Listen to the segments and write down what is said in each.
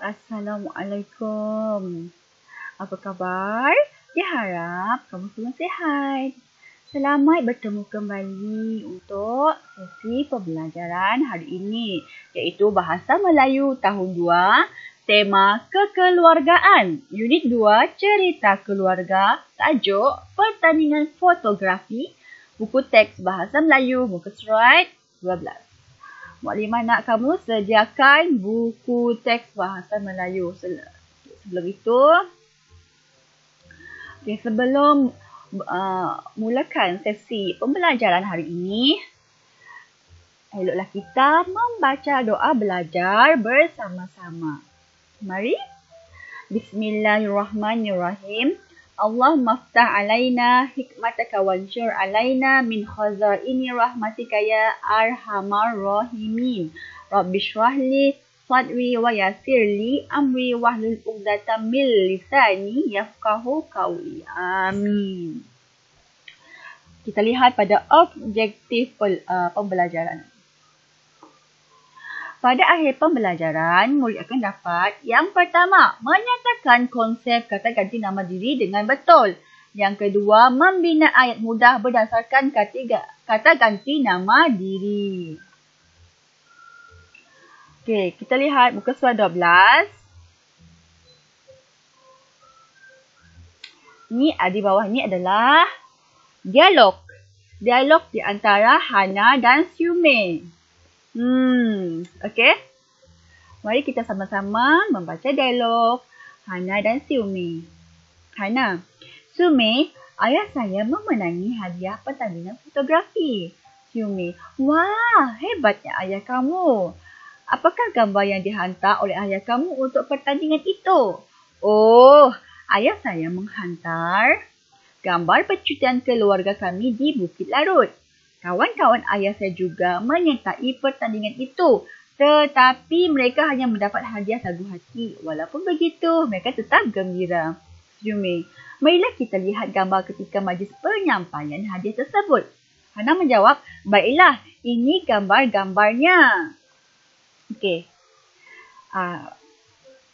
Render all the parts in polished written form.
Assalamualaikum. Apa khabar? Diharap kamu semua sihat. Selamat bertemu kembali untuk sesi pembelajaran hari ini, iaitu Bahasa Melayu Tahun 2, tema Kekeluargaan. Unit 2, Cerita Keluarga, tajuk Pertandingan Fotografi, buku teks Bahasa Melayu, muka surat 12. Muklimah nak kamu sediakan buku teks Bahasa Melayu. Sebelum itu, sebelum mulakan sesi pembelajaran hari ini, eloklah kita membaca doa belajar bersama-sama. Mari. Bismillahirrahmanirrahim. Allahumma ftah alaina hikmataka wansyur alaina min khazaini rahmatika ya arhamar rahimin. Rabbi shrahli sadri wa yassirli amri wahlul 'uqdatam min lisani yafqahu qawli. Amin. Kita lihat pada objektif pembelajaran. Pada akhir pembelajaran, murid akan dapat yang pertama, menyatakan konsep kata ganti nama diri dengan betul. Yang kedua, membina ayat mudah berdasarkan kata ganti nama diri. Okey, kita lihat muka surat 12. Ni di bawah ni adalah dialog. Dialog di antara Hana dan Syume. Okey. Mari kita sama-sama membaca dialog Hana dan Syume. Hana, Syume, ayah saya memenangi hadiah pertandingan fotografi. Syume, wah, hebatnya ayah kamu. Apakah gambar yang dihantar oleh ayah kamu untuk pertandingan itu? Oh, ayah saya menghantar gambar percutian keluarga kami di Bukit Larut. Kawan-kawan ayah saya juga menyertai pertandingan itu. Tetapi mereka hanya mendapat hadiah sagu hati. Walaupun begitu, mereka tetap gembira. Syume, marilah kita lihat gambar ketika majlis penyampaian hadiah tersebut. Hana menjawab, baiklah, ini gambar-gambarnya. Okey.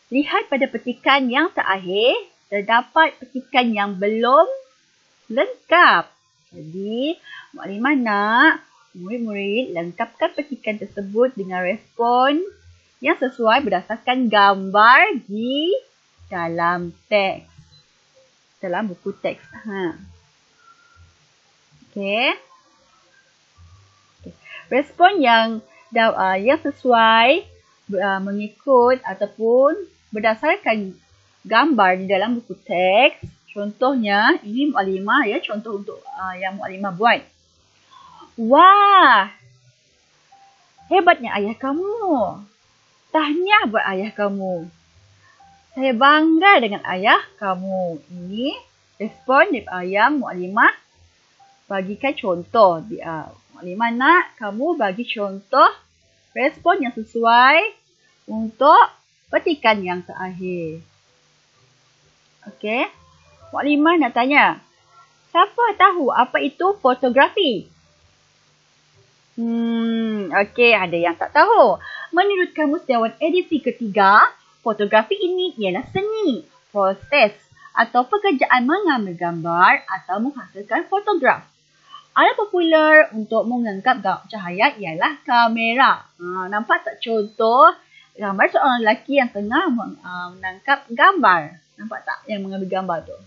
Lihat pada petikan yang terakhir, terdapat petikan yang belum lengkap. Jadi, muklimah nak murid-murid lengkapkan petikan tersebut dengan respon yang sesuai berdasarkan gambar di dalam teks. Dalam buku teks. Okey. Respon yang sesuai mengikut ataupun berdasarkan gambar di dalam buku teks. Contohnya, ini muklimah ya, contoh untuk yang muklimah buat. Wah, hebatnya ayah kamu. Tahniah buat ayah kamu. Saya bangga dengan ayah kamu. Ini respon dari ayah muklimah. Bagikan contoh. Muklimah nak kamu bagi contoh respon yang sesuai untuk petikan yang terakhir. Okey. Muklimah nak tanya, siapa tahu apa itu fotografi? Okey, ada yang tak tahu. Menurut Kamus Dewan edisi ketiga, fotografi ini ialah seni, proses atau pekerjaan mengambil gambar atau menghasilkan fotograf. Alat popular untuk mengangkat cahaya ialah kamera. Nampak tak contoh gambar seorang lelaki yang tengah menangkap gambar? Nampak tak yang mengambil gambar tu?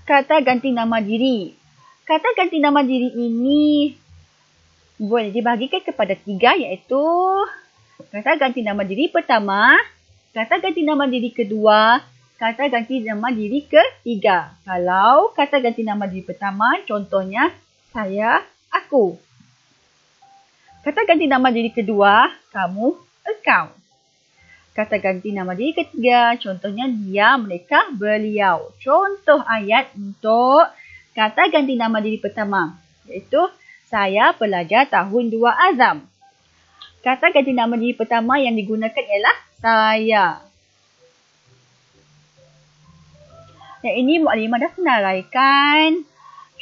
Kata ganti nama diri. Kata ganti nama diri ini boleh dibahagikan kepada 3, iaitu kata ganti nama diri pertama, kata ganti nama diri kedua, kata ganti nama diri ketiga. Kalau kata ganti nama diri pertama, contohnya saya, aku. Kata ganti nama diri kedua, kamu, engkau. Kata ganti nama diri ketiga, contohnya dia, mereka, beliau. Contoh ayat untuk kata ganti nama diri pertama, iaitu saya pelajar tahun 2 Azam. Kata ganti nama diri pertama yang digunakan ialah saya. Yang ini muklimah dah senaraikan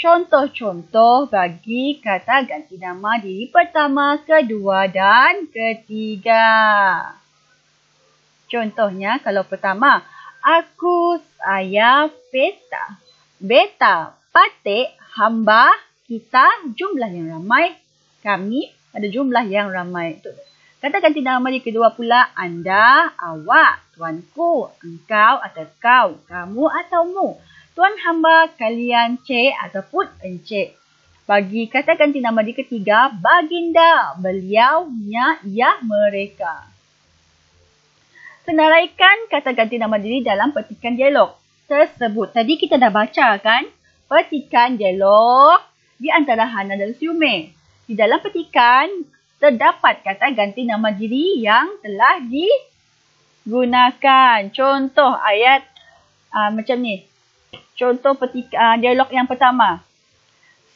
Contoh-contoh bagi kata ganti nama diri pertama, kedua dan ketiga. Contohnya kalau pertama, aku, saya, beta. Beta, patik, hamba, kita, jumlah yang ramai. Kami, ada jumlah yang ramai. Kata ganti nama diri kedua pula, anda, awak, tuanku, engkau atau kau, kamu atau mu. Tuan hamba, kalian, cik ataupun encik. Bagi kata ganti nama di ketiga, baginda, beliau, nya, ia, mereka. Senaraikan kata ganti nama diri dalam petikan dialog tersebut. Tadi kita dah baca kan petikan dialog di antara Hana dan Siume. Di dalam petikan terdapat kata ganti nama diri yang telah digunakan. Contoh ayat macam ni. Contoh dialog yang pertama.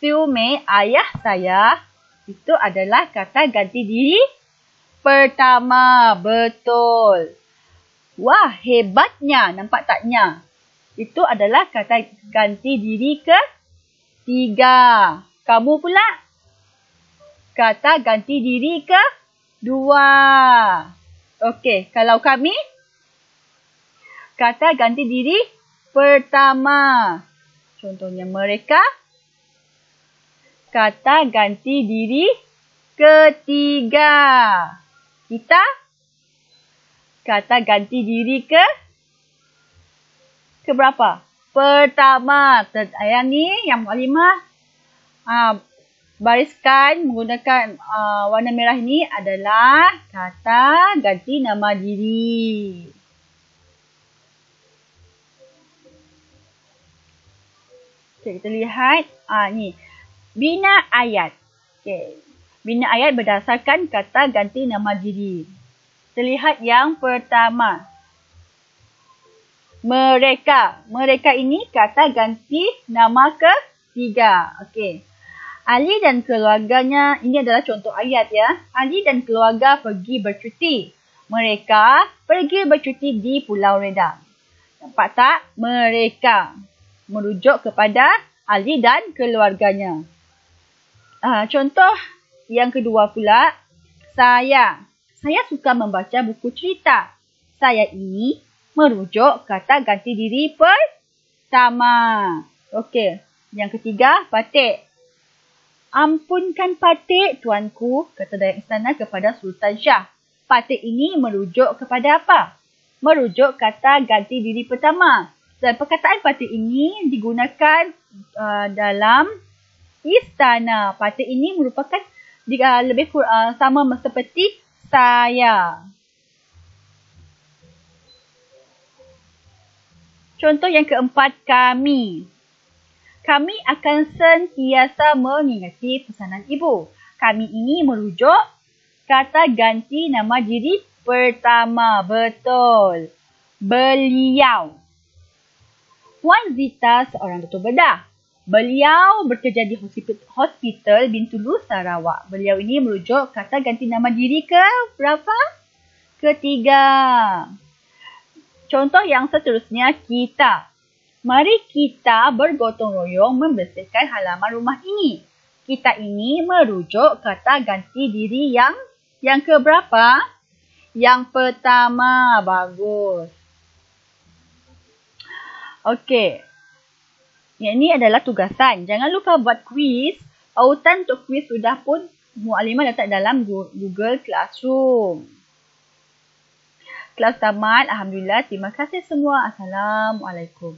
Siume, ayah saya, itu adalah kata ganti diri pertama. Betul. Wah, hebatnya. Nampak taknya? Itu adalah kata ganti diri ketiga. Kamu pula? Kata ganti diri kedua. Okey, kalau kami? Kata ganti diri pertama. Contohnya mereka. Kata ganti diri ketiga. Kita. Kata ganti diri ke berapa? Pertama. Yang ni, yang Mu'alimah bariskan menggunakan warna merah ini adalah kata ganti nama diri. Okay, kita lihat ni. Bina ayat. Okay. Bina ayat berdasarkan kata ganti nama diri. Terlihat yang pertama. Mereka. Mereka ini kata ganti nama ketiga. Okey. Ali dan keluarganya, ini adalah contoh ayat ya. Ali dan keluarga pergi bercuti. Mereka pergi bercuti di Pulau Redang. Nampak tak? Mereka. Merujuk kepada Ali dan keluarganya. Contoh yang kedua pula. Saya. Saya suka membaca buku cerita. Saya ini merujuk kata ganti diri pertama. Okey. Yang ketiga, patik. Ampunkan patik, tuanku, kata Dayak Istana kepada Sultan Shah. Patik ini merujuk kepada apa? Merujuk kata ganti diri pertama. Dan perkataan patik ini digunakan dalam istana. Patik ini merupakan lebih sama seperti saya. Contoh yang keempat, kami. Kami akan sentiasa mengingati pesanan ibu. Kami ini merujuk kata ganti nama diri pertama. Betul. Beliau. Puan Zita seorang doktor bedah. Beliau bekerja di Hospital Bintulu, Sarawak. Beliau ini merujuk kata ganti nama diri ke berapa? Ketiga. Contoh yang seterusnya, kita. Mari kita bergotong royong membersihkan halaman rumah ini. Kita ini merujuk kata ganti diri yang keberapa? Yang pertama. Bagus. Okey. Yang ini adalah tugasan. Jangan lupa buat kuis. Autan untuk kuis sudah pun Mu'alimah letak dalam Google Classroom. Kelas tamat. Alhamdulillah. Terima kasih semua. Assalamualaikum.